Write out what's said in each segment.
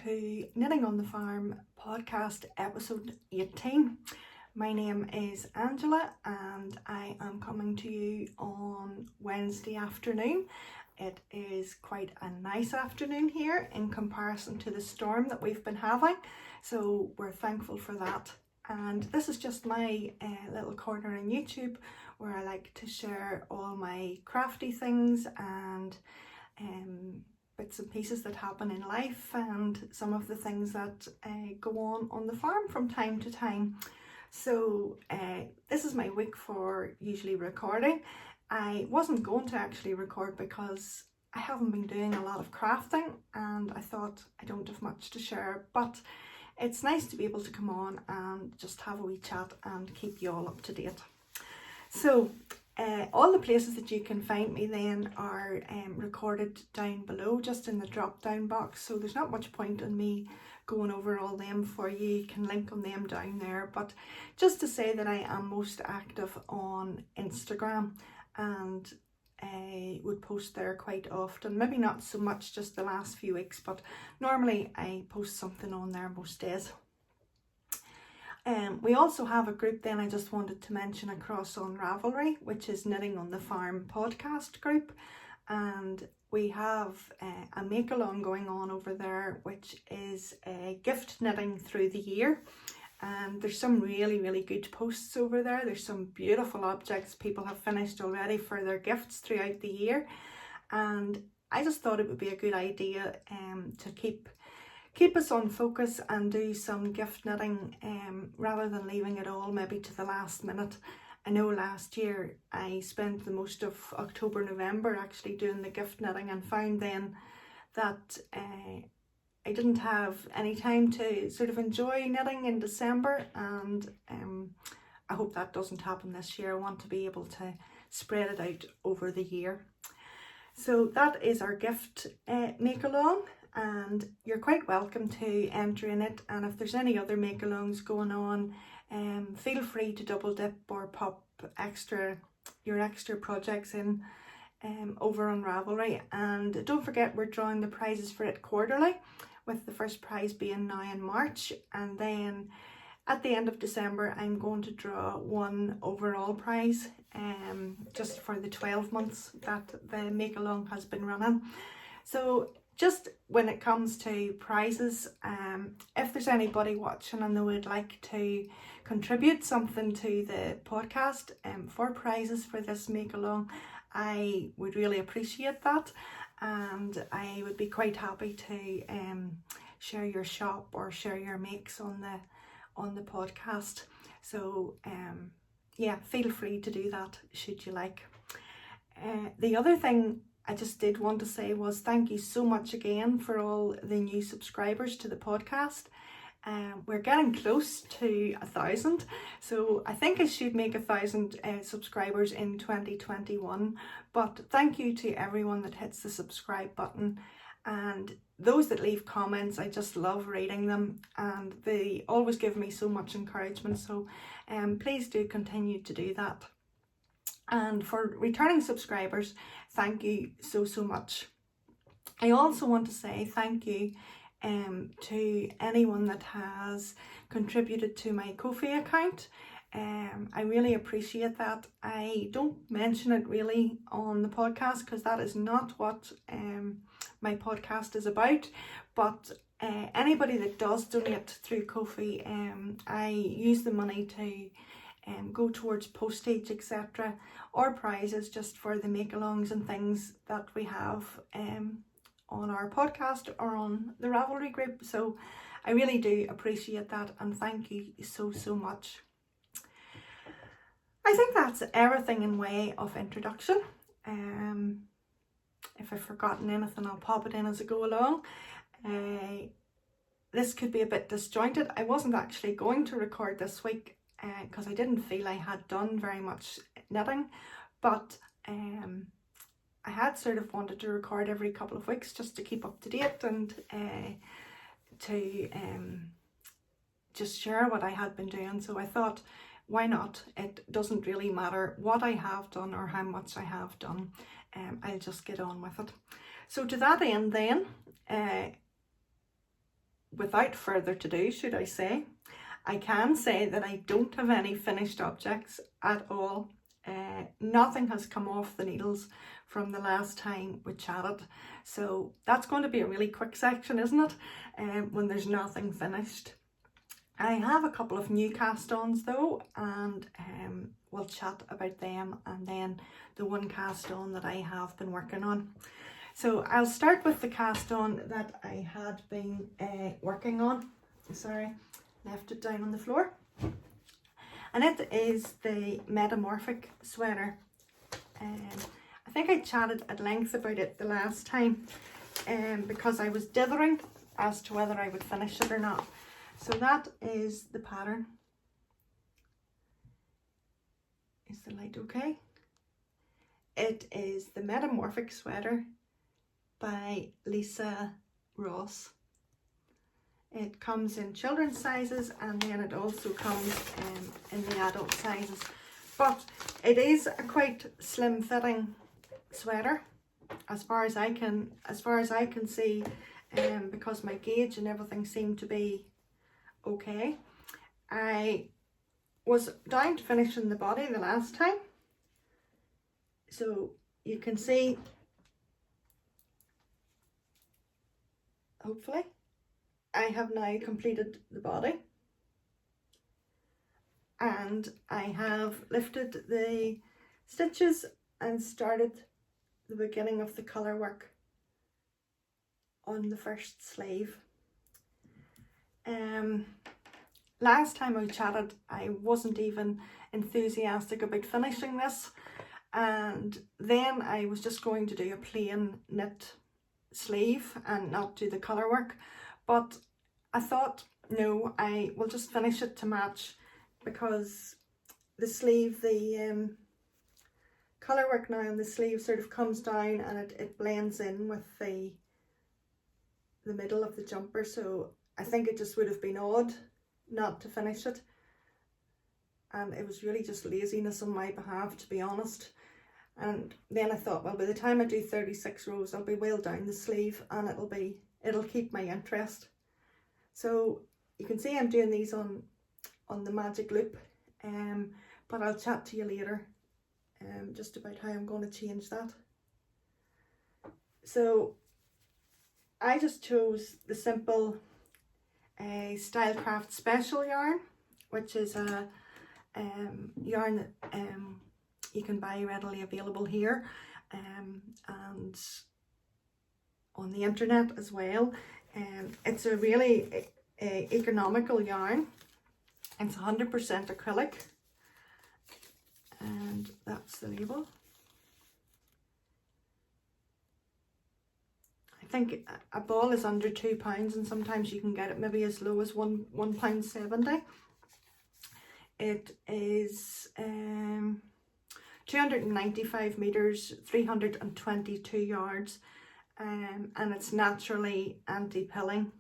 to Knitting on the Farm podcast episode 18. My name is Angela and I am coming to you on Wednesday afternoon. It is quite a nice afternoon here in comparison to the storm that we've been having, so we're thankful for that. And this is just my little corner on YouTube where I like to share all my crafty things and bits and pieces that happen in life and some of the things that go on the farm from time to time. So this is my week for usually recording. I wasn't going to actually record because I haven't been doing a lot of crafting and I thought I don't have much to share, but it's nice to be able to come on and just have a wee chat and keep you all up to date. So all the places that you can find me then are recorded down below, just in the drop down box, so there's not much point in me going over all them for you. You can link on them down there, but just to say that I am most active on Instagram and I would post there quite often, maybe not so much just the last few weeks, but normally I post something on there most days. We also have a group then I just wanted to mention across on Ravelry, which is Knitting on the Farm podcast group, and we have a make along going on over there, which is gift knitting through the year, and there's some really good posts over there. There's some beautiful objects people have finished already for their gifts throughout the year, and I just thought it would be a good idea to keep us on focus and do some gift knitting rather than leaving it all maybe to the last minute. I know last year I spent the most of October, November actually doing the gift knitting and found then that I didn't have any time to sort of enjoy knitting in December, and I hope that doesn't happen this year. I want to be able to spread it out over the year. So that is our gift make along, and you're quite welcome to enter in it, and if there's any other make alongs going on, feel free to double dip or pop your extra projects in over on Ravelry. And don't forget, we're drawing the prizes for it quarterly, with the first prize being now in March, and then at the end of December I'm going to draw one overall prize just for the 12 months that the make along has been running. So just when it comes to prizes, if there's anybody watching and they would like to contribute something to the podcast for prizes for this make along, I would really appreciate that, and I would be quite happy to share your shop or share your makes on the podcast. So yeah, feel free to do that should you like. The other thing I just did want to say was thank you so much again for all the new subscribers to the podcast. We're getting close to 1,000, so I think I should make 1,000 subscribers in 2021. But thank you to everyone that hits the subscribe button, and those that leave comments. I just love reading them and they always give me so much encouragement, so please do continue to do that. And for returning subscribers, thank you so much. I also want to say thank you to anyone that has contributed to my Ko-fi account. I really appreciate that. I don't mention it really on the podcast because that is not what my podcast is about, but anybody that does donate through Ko-fi, I use the money to go towards postage, etc., or prizes just for the make-alongs and things that we have on our podcast or on the Ravelry group. So I really do appreciate that, and thank you so much. I think that's everything in way of introduction. If I've forgotten anything, I'll pop it in as I go along. This could be a bit disjointed. I wasn't actually going to record this week because I didn't feel I had done very much knitting, but I had sort of wanted to record every couple of weeks just to keep up to date and to just share what I had been doing. So I thought, why not? It doesn't really matter what I have done or how much I have done. I'll just get on with it. So to that end then, without further ado, should I say, I can say that I don't have any finished objects at all. Nothing has come off the needles from the last time we chatted, so that's going to be a really quick section, isn't it? When there's nothing finished. I have a couple of new cast-ons though, and we'll chat about them, and then the one cast-on that I have been working on. So I'll start with the cast-on that I had been working on. Sorry, left it down on the floor. And it is the Metamorphic sweater. I think I chatted at length about it the last time because I was dithering as to whether I would finish it or not. So that is the pattern. Is the light okay? It is the Metamorphic sweater by Lisa Ross. It comes in children's sizes, and then it also comes in the adult sizes. But it is a quite slim fitting sweater, as far as I can see, because my gauge and everything seemed to be okay. I was down to finishing the body the last time, so you can see, hopefully, I have now completed the body, and I have lifted the stitches and started the beginning of the colour work on the first sleeve. Last time I chatted, I wasn't even enthusiastic about finishing this, and then I was just going to do a plain knit sleeve and not do the colour work. But I thought, no, I will just finish it to match, because the sleeve, the colour work now on the sleeve sort of comes down and it blends in with the middle of the jumper. So I think it just would have been odd not to finish it. And it was really just laziness on my behalf, to be honest. And then I thought, well, by the time I do 36 rows, I'll be well down the sleeve, and it'll keep my interest. So you can see I'm doing these on the magic loop, but I'll chat to you later just about how I'm going to change that. So I just chose the simple Stylecraft Special yarn, which is a yarn that you can buy readily available here and on the internet as well. It's a really economical yarn. It's 100% acrylic, and that's the label. I think a ball is under £2, and sometimes you can get it maybe as low as £1.70. It is 295 meters, 322 yards, and it's naturally anti-pilling.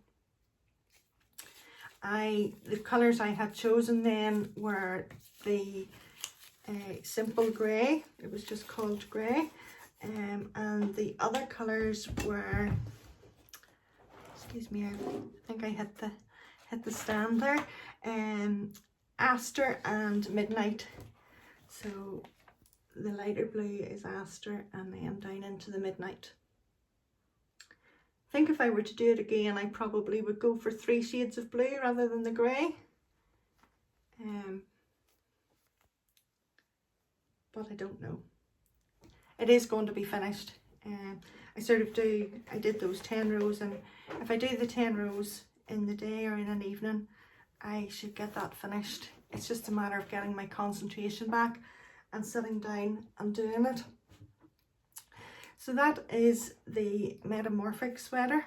The colours I had chosen then were the simple grey. It was just called grey, and the other colours were, excuse me, I think I hit the stand there, Aster and Midnight. So the lighter blue is Aster, and then down into the Midnight. I think if I were to do it again, I probably would go for 3 shades of blue rather than the grey. But I don't know. It is going to be finished. I did those 10 rows, and if I do the 10 rows in the day or in an evening, I should get that finished. It's just a matter of getting my concentration back and sitting down and doing it. So that is the Metamorphic sweater.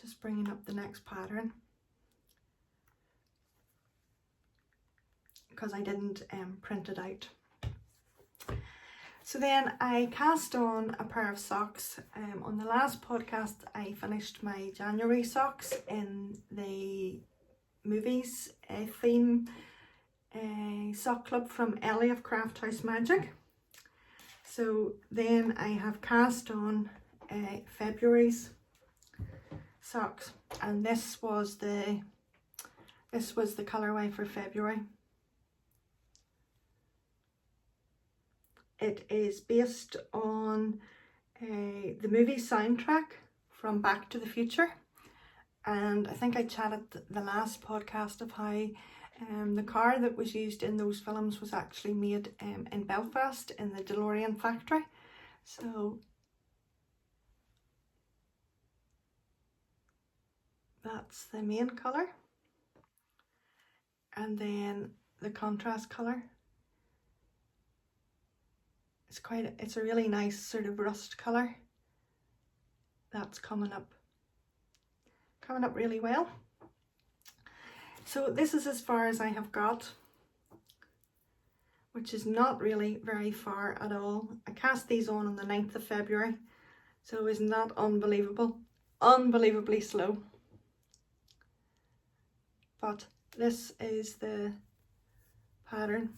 Just bringing up the next pattern, because I didn't print it out. So then I cast on a pair of socks. On the last podcast I finished my January socks in the movies theme sock club from Ellie of Craft House Magic. So then I have cast on February's socks, and this was the colorway for February. It is based on the movie soundtrack from Back to the Future, and I think I chatted the last podcast of how the car that was used in those films was actually made in Belfast in the DeLorean factory. So that's the main colour, and then the contrast colour. It's a really nice sort of rust colour. That's coming up really well. So this is as far as I have got, which is not really very far at all. I cast these on the 9th of February, so isn't that unbelievable? Unbelievably slow. But this is the pattern.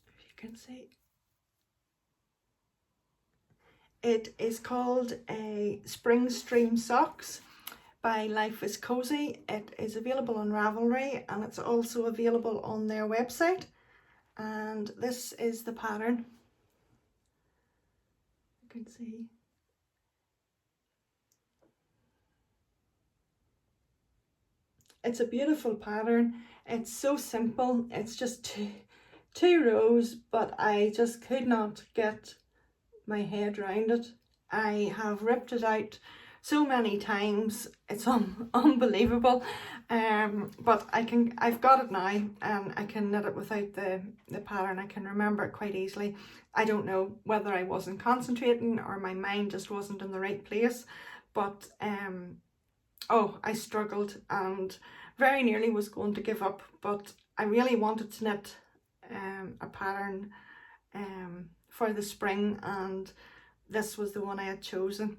If you can see. It is called a Spring Stream Socks by Life is Cozy. It is available on Ravelry, and it's also available on their website. And this is the pattern. You can see. It's a beautiful pattern. It's so simple. It's just two rows, but I just could not get my head around it. I have ripped it out so many times. It's unbelievable. But I've got it now, and I can knit it without the pattern. I can remember it quite easily. I don't know whether I wasn't concentrating or my mind just wasn't in the right place, but oh, I struggled and very nearly was going to give up, but I really wanted to knit a pattern for the spring, and this was the one I had chosen.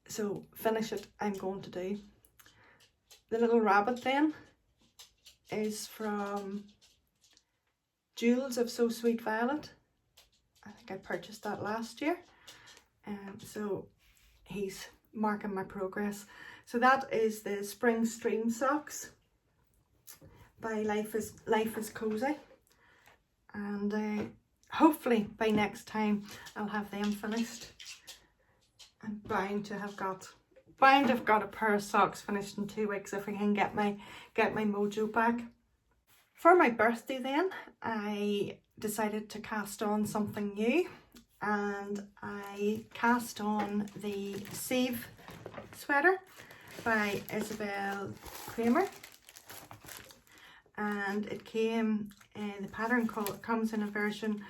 So finish it I'm going to do. The little rabbit then is from Jewels of So Sweet Violet. I think I purchased that last year. So he's marking my progress. So that is the Spring Stream Socks by Life is Cozy, and hopefully by next time I'll have them finished. I'm bound to have got a pair of socks finished in 2 weeks if I can get my mojo back. For my birthday then, I decided to cast on something new, and I cast on the Sieve sweater by Isabel Kramer, and it came the pattern comes in a version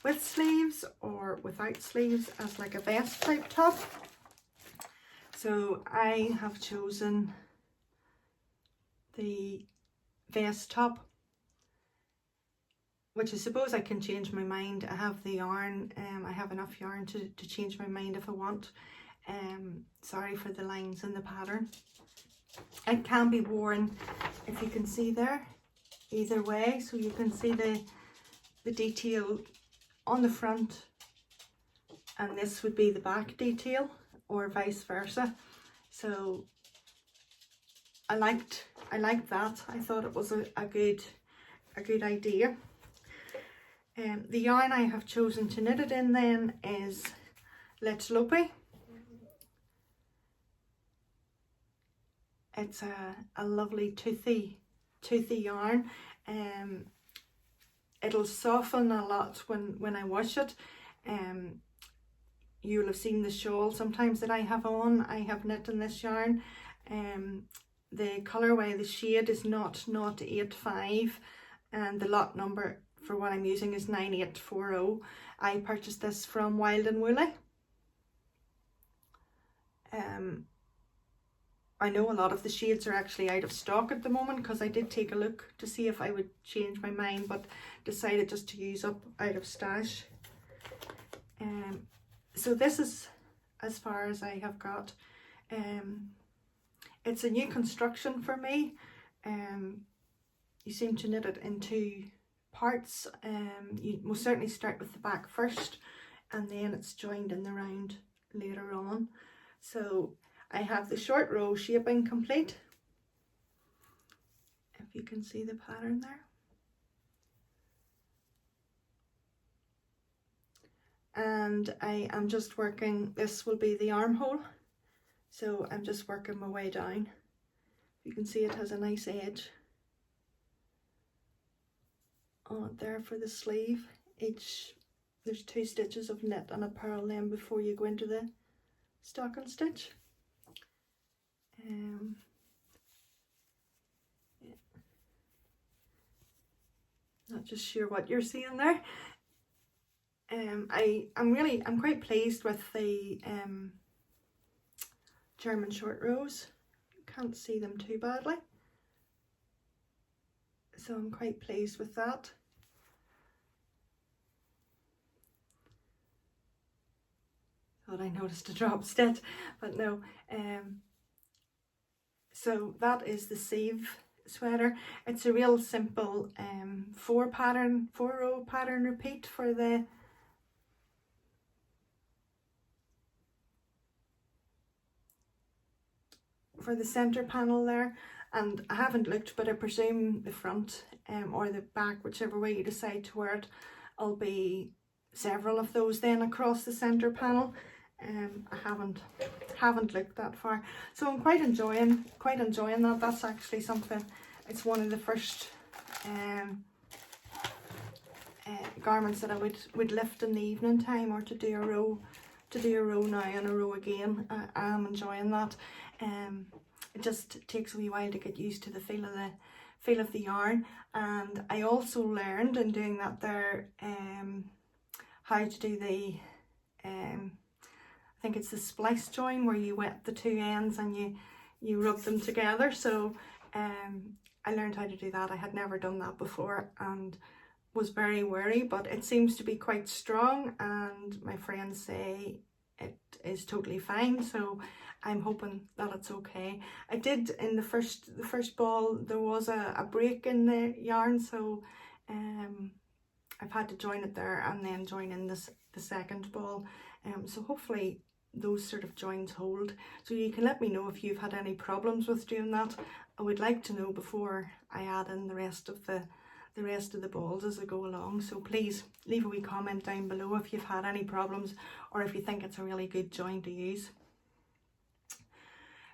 with sleeves or without sleeves as like a vest type top. So I have chosen the vest top, which I suppose I can change my mind. I have the yarn, I have enough yarn to change my mind if I want. Sorry for the lines in the pattern. It can be worn, if you can see there, either way, so you can see the detail on the front, and this would be the back detail, or vice versa. So I liked that. I thought it was a good idea. The yarn I have chosen to knit it in then is Let's Lopey. It's a lovely toothy yarn. It'll soften a lot when I wash it. You'll have seen the shawl sometimes that I have on. I have knit in this yarn. The colourway, the shade is not 085, and the lot number for what I'm using is 9840. I purchased this from Wild and Woolly. I know a lot of the shades are actually out of stock at the moment, because I did take a look to see if I would change my mind, but decided just to use up out of stash. So this is as far as I have got. It's a new construction for me. You seem to knit it in 2 parts. You most certainly start with the back first, and then it's joined in the round later on. So I have the short row shaping complete, if you can see the pattern there. And I am just working, this will be the armhole, so I'm just working my way down. You can see it has a nice edge on it there for the sleeve. There's 2 stitches of knit and a purl then before you go into the stocking stitch. Yeah. Not just sure what you're seeing there. I'm quite pleased with the German short rows. Can't see them too badly, so I'm quite pleased with that. Thought I noticed a drop stitch, but no. So that is the sieve sweater. It's a real simple 4 row pattern repeat for the center panel there, and I haven't looked, but I presume the front or the back, whichever way you decide to wear it, will be several of those then across the center panel. I haven't looked that far, so I'm quite enjoying that. That's actually something, it's one of the first garments that I would lift in the evening time, or to do a row now and a row again. I am enjoying that. It just takes a wee while to get used to the feel of the yarn, and I also learned in doing that there how to do the I think it's the splice join, where you wet the 2 ends and you rub them together. So I learned how to do that. I had never done that before and was very wary, but it seems to be quite strong, and my friends say it is totally fine, so I'm hoping that it's okay. I did in the first ball, there was a break in the yarn, so I've had to join it there and then join in the second ball. So hopefully those sort of joins hold. So you can let me know if you've had any problems with doing that. I would like to know before I add in the rest of the balls as I go along. So please leave a wee comment down below if you've had any problems, or if you think it's a really good join to use.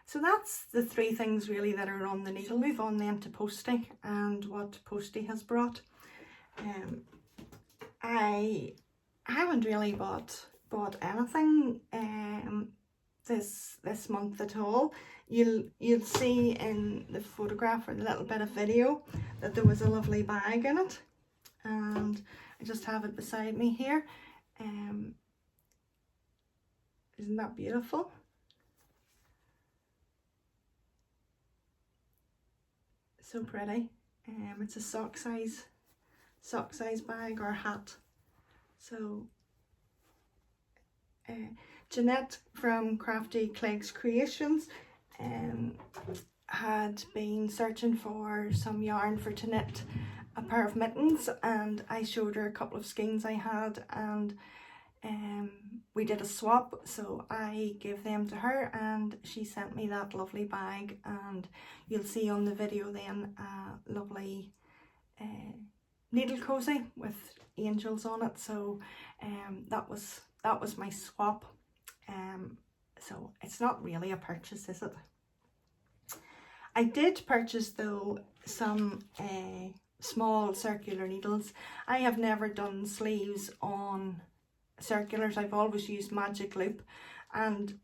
So that's the 3 things really that are on the needle. Move on then to Posty and what Posty has brought. I haven't really bought anything this month at all. You'll see in the photograph or the little bit of video that there was a lovely bag in it, and I just have it beside me here. Isn't that beautiful? So pretty. It's a sock size bag or hat. So Jeanette from Crafty Clegs Creations had been searching for some yarn to knit a pair of mittens, and I showed her a couple of skeins I had, and we did a swap. So I gave them to her and she sent me that lovely bag, and you'll see on the video then a lovely needle cozy with angels on it. So that was my swap. So it's not really a purchase, is it? I did purchase though some small circular needles. I have never done sleeves on circulars. I've always used magic loop, and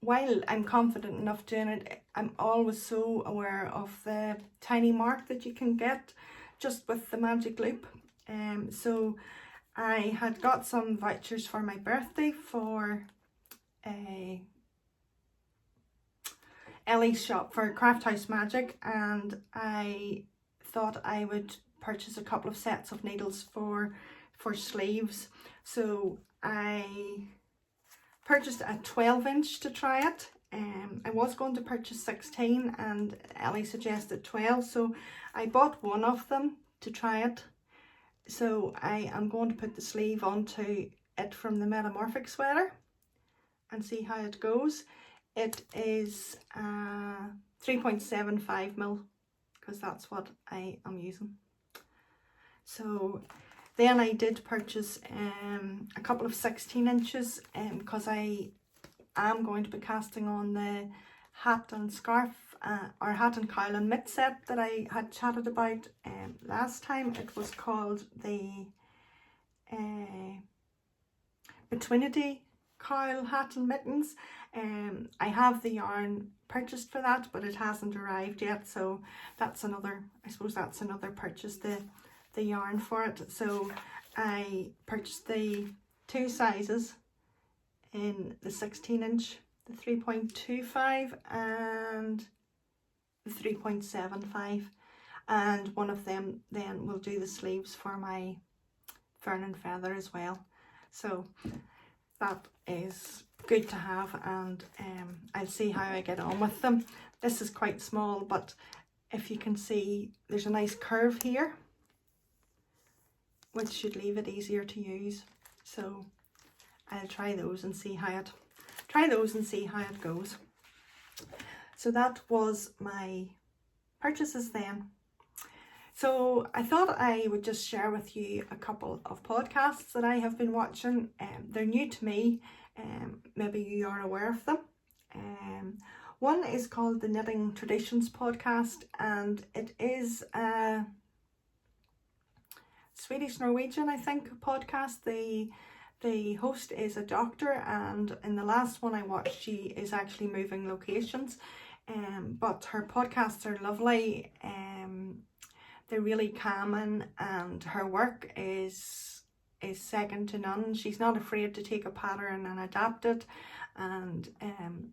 while I'm confident enough doing it, I'm always so aware of the tiny mark that you can get just with the magic loop. So I had got some vouchers for my birthday for Ellie's shop for Craft House Magic, and I thought I would purchase a couple of sets of needles for sleeves. So I purchased a 12-inch to try it. I was going to purchase 16 and Ellie suggested 12, so I bought one of them to try it. So I am going to put the sleeve onto it from the Metamorphic sweater and see how it goes. It is 3.75 mil because that's what I am using. So then I did purchase a couple of 16 inches because I am going to be casting on the hat and scarf or hat and cowl and mitt set that I had chatted about last time. It was called the Betweenity cowl hat and mittens. I have the yarn purchased for that, but it hasn't arrived yet, so that's another, I suppose that's another purchase, the yarn for it. So I purchased the two sizes in the 16 inch, the 3.25 and the 3.75, and one of them then will do the sleeves for my fern and feather as well. So that is good to have, and I'll see how I get on with them. This is quite small, but if you can see, there's a nice curve here, which should leave it easier to use. So I'll try those and see how it goes. So that was my purchases then. So I thought I would just share with you a couple of podcasts that I have been watching. They're new to me. Maybe you are aware of them. One is called the Knitting Traditions podcast, and it is a Swedish-Norwegian, I think, podcast. The host is a doctor, and in the last one I watched, she is actually moving locations. But her podcasts are lovely. They're really calming, and her work is second to none. She's not afraid to take a pattern and adapt it and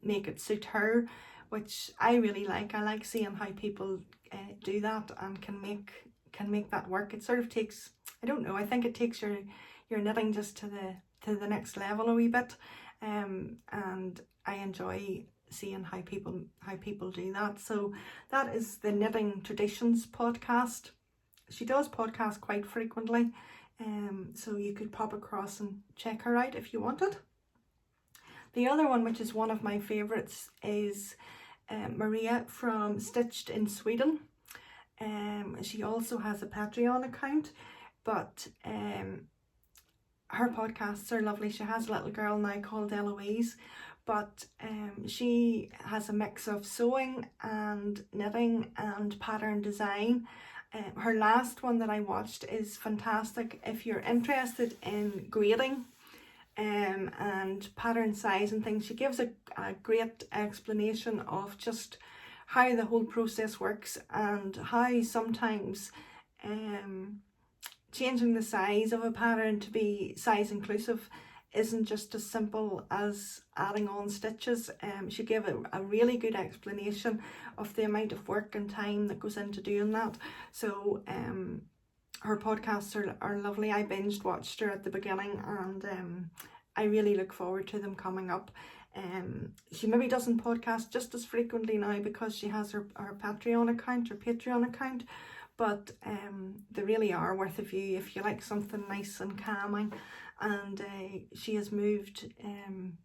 make it suit her, which I really like. I like seeing how people do that and can make that work. It sort of takes, I don't know, I think it takes your knitting just to the next level a wee bit, and I enjoy seeing how people do that. So that is the Knitting Traditions podcast. She does podcast quite frequently, so you could pop across and check her out if you wanted. The other one, which is one of my favorites, is Maria from Stitched in Sweden. She also has a Patreon account, but her podcasts are lovely. She has a little girl now called Eloise, but she has a mix of sewing and knitting and pattern design. Her last one that I watched is fantastic if you're interested in grading and pattern size and things. She gives a great explanation of just how the whole process works and how sometimes changing the size of a pattern to be size inclusive isn't just as simple as adding on stitches. She gave a really good explanation of the amount of work and time that goes into doing that. So her podcasts are lovely. I binged watched her at the beginning, and I really look forward to them coming up. She maybe doesn't podcast just as frequently now because she has her Patreon account, but they really are worth a view if you like something nice and calming. And she has moved in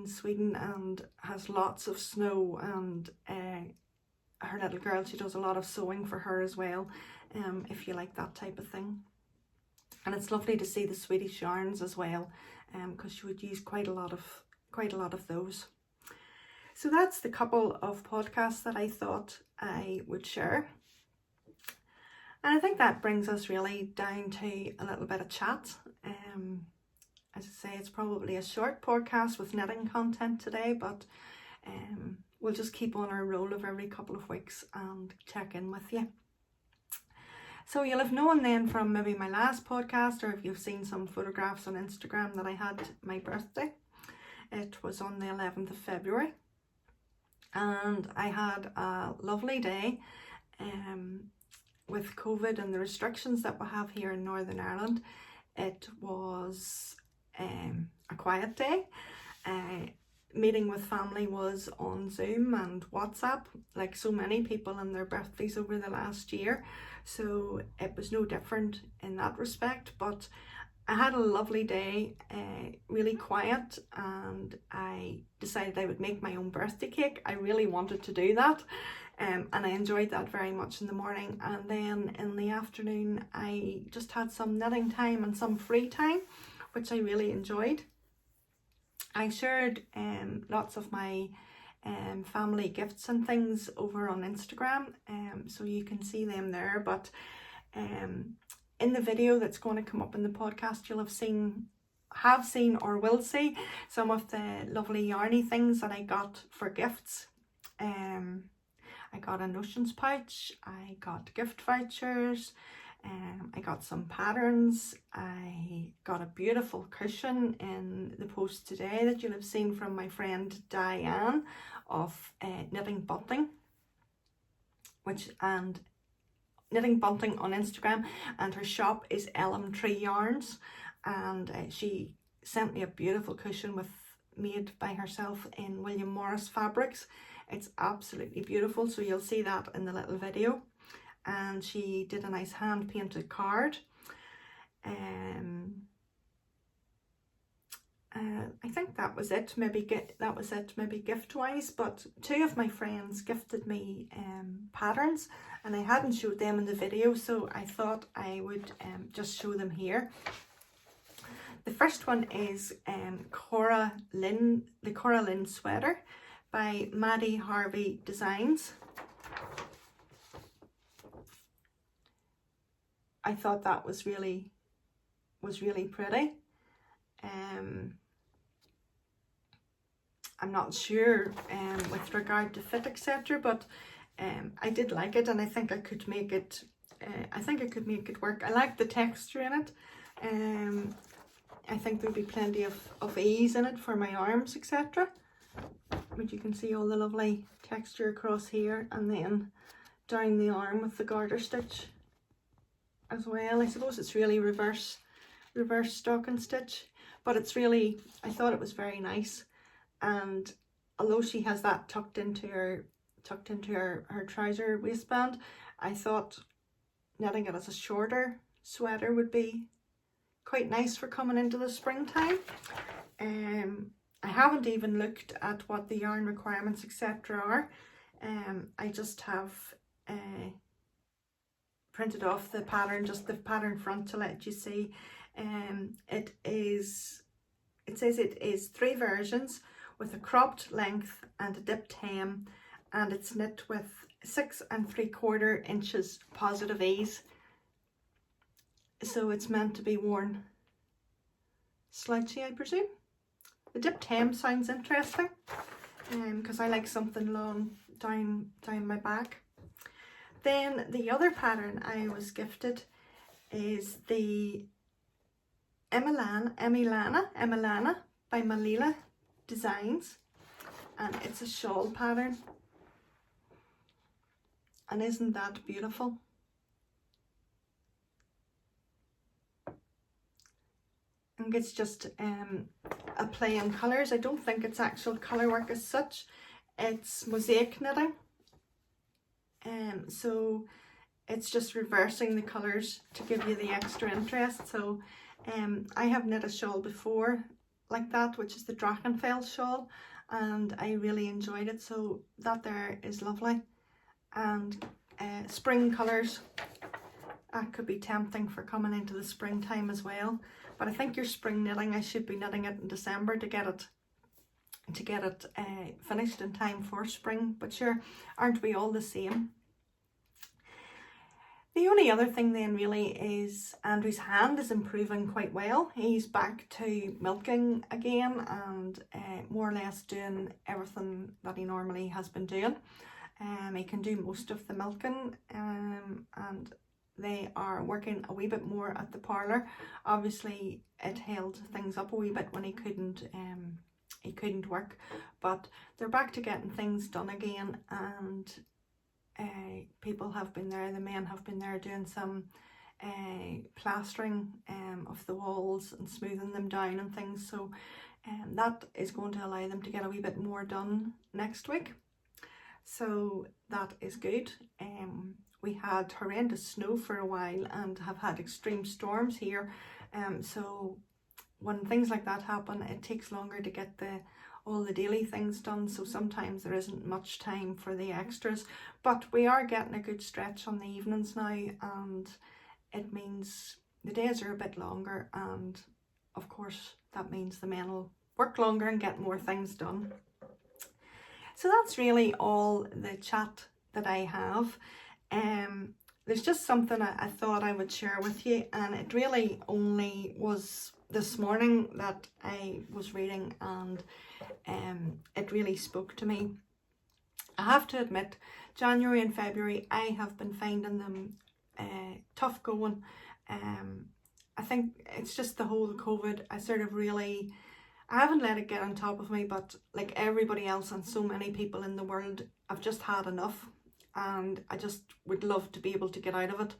Sweden and has lots of snow, and her little girl, she does a lot of sewing for her as well, if you like that type of thing. And it's lovely to see the Swedish yarns as well, because she would use quite a lot of those. So that's the couple of podcasts that I thought I would share. And I think that brings us really down to a little bit of chat. As I say, it's probably a short podcast with knitting content today, but we'll just keep on our roll of every couple of weeks and check in with you. So you'll have known then from maybe my last podcast, or if you've seen some photographs on Instagram, that I had my birthday. It was on the 11th of February. And I had a lovely day. With COVID and the restrictions that we have here in Northern Ireland, it was a quiet day. Meeting with family was on Zoom and WhatsApp, like so many people and their birthdays over the last year. So it was no different in that respect, but I had a lovely day, really quiet, and I decided I would make my own birthday cake. I really wanted to do that, and I enjoyed that very much in the morning. And then in the afternoon I just had some knitting time and some free time, which I really enjoyed. I shared lots of my family gifts and things over on Instagram, so you can see them there. But in the video that's going to come up in the podcast, you'll have seen or will see some of the lovely yarny things that I got for gifts. I got a notions pouch, I got gift vouchers, I got some patterns, I got a beautiful cushion in the post today that you'll have seen from my friend Diane of Knitting Bunting, Knitting Bunting on Instagram, and her shop is Elm Tree Yarns, and she sent me a beautiful cushion made by herself in William Morris fabrics. It's absolutely beautiful, so you'll see that in the little video. And she did a nice hand painted card. I think that was it, maybe gift wise. But two of my friends gifted me patterns, and I hadn't showed them in the video, so I thought I would just show them here. The first one is the Cora Lynn sweater by Maddie Harvey Designs. I thought that was really pretty. I'm not sure with regard to fit, etc., but I did like it, and I think I could make it work. I like the texture in it. I think there'll be plenty of ease in it for my arms, etc. But you can see all the lovely texture across here, and then down the arm with the garter stitch as well. I suppose it's really reverse stocking stitch, but it's really, I thought it was very nice. And although she has that tucked into her trouser waistband, I thought knitting it as a shorter sweater would be quite nice for coming into the springtime. I haven't even looked at what the yarn requirements etc. are. I just have printed off the pattern, just the pattern front, to let you see. It says it is 3 versions with a cropped length and a dipped hem, and it's knit with 6 3/4 inches positive ease. So it's meant to be worn slouchy, I presume. The dipped hem sounds interesting, because I like something long down my back. Then the other pattern I was gifted is the Emilana by Malila Designs, and it's a shawl pattern. And isn't that beautiful? I think it's just a play on colours. I don't think it's actual colour work as such. It's mosaic knitting. So it's just reversing the colours to give you the extra interest. So I have knit a shawl before like that, which is the Drachenfell shawl, and I really enjoyed it. So that there is lovely. And spring colours, that could be tempting for coming into the springtime as well. But I think your spring knitting, I should be knitting it in December to get it finished in time for spring. But sure, aren't we all the same? The only other thing then really is Andrew's hand is improving quite well. He's back to milking again, and more or less doing everything that he normally has been doing. He can do most of the milking, and they are working a wee bit more at the parlour. Obviously it held things up a wee bit when he couldn't work, but they're back to getting things done again, and people have been there, the men have been there doing some plastering of the walls and smoothing them down and things. So that is going to allow them to get a wee bit more done next week. So that is good. we had horrendous snow for a while and have had extreme storms here. So when things like that happen, it takes longer to get all the daily things done, so sometimes there isn't much time for the extras, but we are getting a good stretch on the evenings now, and it means the days are a bit longer, and of course that means the men will work longer and get more things done. So that's really all the chat that I have. There's just something I thought I would share with you, and it really only was this morning that I was reading, and it really spoke to me. I have to admit, January and February I have been finding them tough going. I think it's just the whole COVID. I haven't let it get on top of me, but like everybody else and so many people in the world, I've just had enough, and I just would love to be able to get out of it.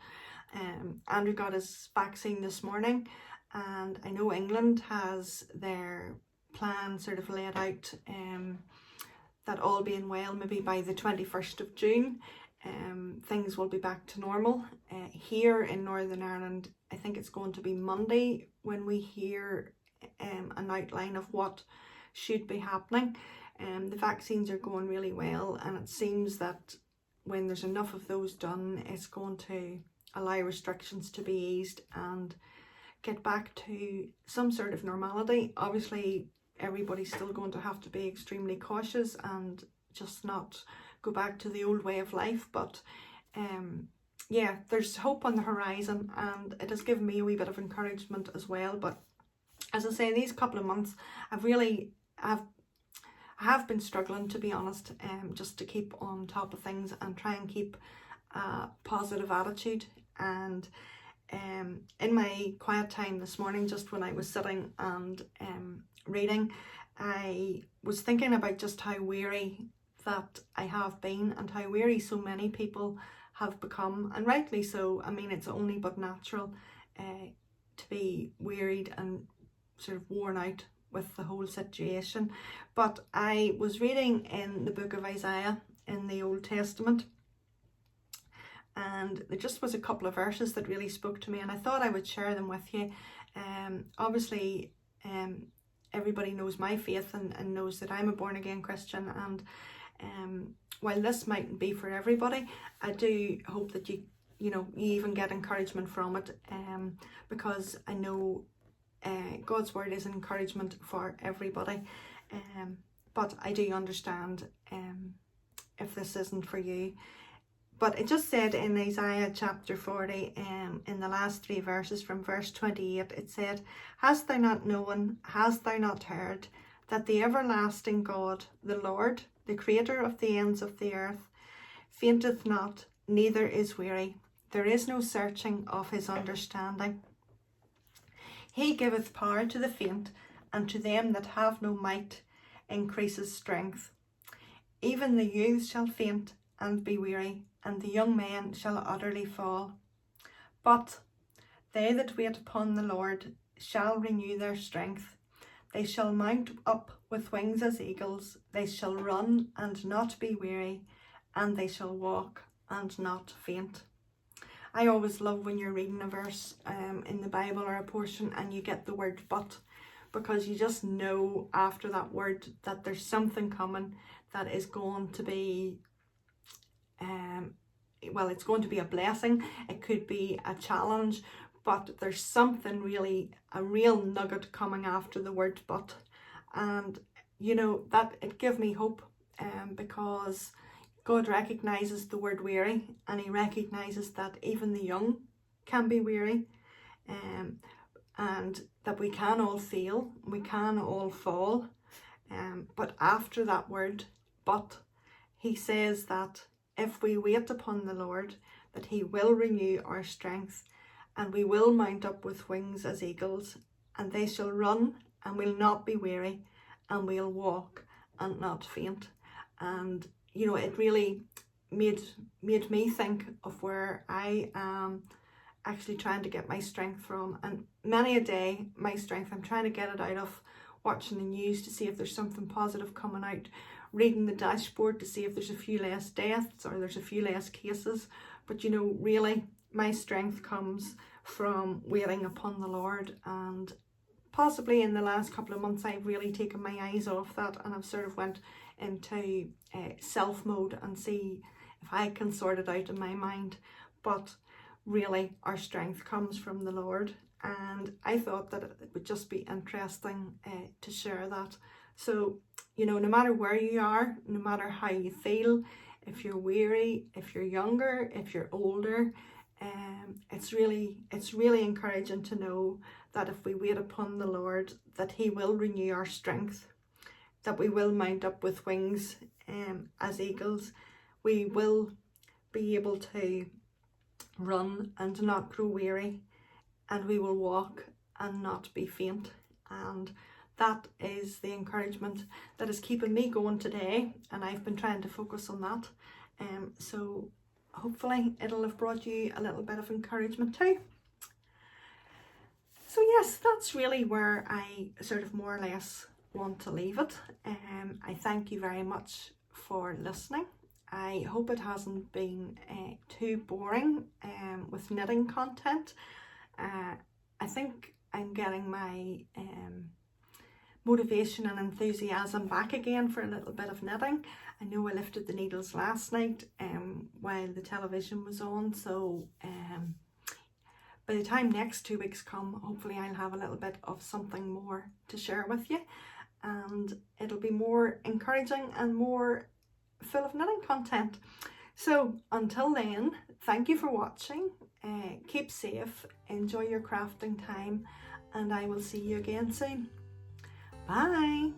Andrew got his vaccine this morning, and I know England has their plan sort of laid out, that all being well, maybe by the 21st of June, things will be back to normal. Here in Northern Ireland, I think it's going to be Monday when we hear an outline of what should be happening. The vaccines are going really well, and it seems that when there's enough of those done, it's going to allow restrictions to be eased and get back to some sort of normality. Obviously, everybody's still going to have to be extremely cautious and just not go back to the old way of life, but yeah, there's hope on the horizon, and it has given me a wee bit of encouragement as well. But as I say, these couple of months I have been struggling, to be honest, just to keep on top of things and try and keep a positive attitude. And in my quiet time this morning, just when I was sitting and reading, I was thinking about just how weary that I have been, and how weary so many people have become, and rightly so. I mean, it's only but natural to be wearied and sort of worn out with the whole situation. But I was reading in the book of Isaiah in the Old Testament, and there just was a couple of verses that really spoke to me, and I thought I would share them with you. Obviously, everybody knows my faith and knows that I'm a born-again Christian, and while this mightn't be for everybody, I do hope that you even get encouragement from it, because I know God's word is encouragement for everybody, but I do understand if this isn't for you. But it just said in Isaiah chapter 40, in the last 3 verses from verse 28, it said, "Hast thou not known, hast thou not heard, that the everlasting God, the Lord, the creator of the ends of the earth, fainteth not, neither is weary. There is no searching of his understanding. He giveth power to the faint, and to them that have no might increases strength. Even the youths shall faint and be weary, and the young men shall utterly fall. But they that wait upon the Lord shall renew their strength. They shall mount up with wings as eagles. They shall run and not be weary, and they shall walk and not faint." I always love when you're reading a verse in the Bible or a portion and you get the word "but," because you just know after that word that there's something coming that is going to be, well, it's going to be a blessing. It could be a challenge, but there's something really, a real nugget coming after the word "but." And that it gave me hope, because God recognises the word weary, and he recognises that even the young can be weary, and that we can all fail, we can all fall, but after that word "but," he says that if we wait upon the Lord, that he will renew our strength, and we will mount up with wings as eagles, and they shall run and will not be weary, and we'll walk and not faint. And it really made me think of where I am actually trying to get my strength from. And many a day, my strength, I'm trying to get it out of watching the news to see if there's something positive coming out, reading the dashboard to see if there's a few less deaths or there's a few less cases, But you know, really my strength comes from waiting upon the Lord, and possibly in the last couple of months I've really taken my eyes off that, and I've sort of went into self mode and see if I can sort it out in my mind. But really our strength comes from the Lord, and I thought that it would just be interesting to share that. So, you know, no matter where you are, no matter how you feel, if you're weary, if you're younger, if you're older, it's really encouraging to know that if we wait upon the Lord, that He will renew our strength, that we will mount up with wings as eagles. We will be able to run and not grow weary, and we will walk and not be faint. And that is the encouragement that is keeping me going today, and I've been trying to focus on that. So hopefully it'll have brought you a little bit of encouragement too. So yes, that's really where I sort of more or less want to leave it. I thank you very much for listening. I hope it hasn't been too boring with knitting content. I think I'm getting my motivation and enthusiasm back again for a little bit of knitting. I know I lifted the needles last night while the television was on, so by the time next 2 weeks come, hopefully I'll have a little bit of something more to share with you, and it'll be more encouraging and more full of knitting content. So until then, thank you for watching. Keep safe, enjoy your crafting time, and I will see you again soon. Bye.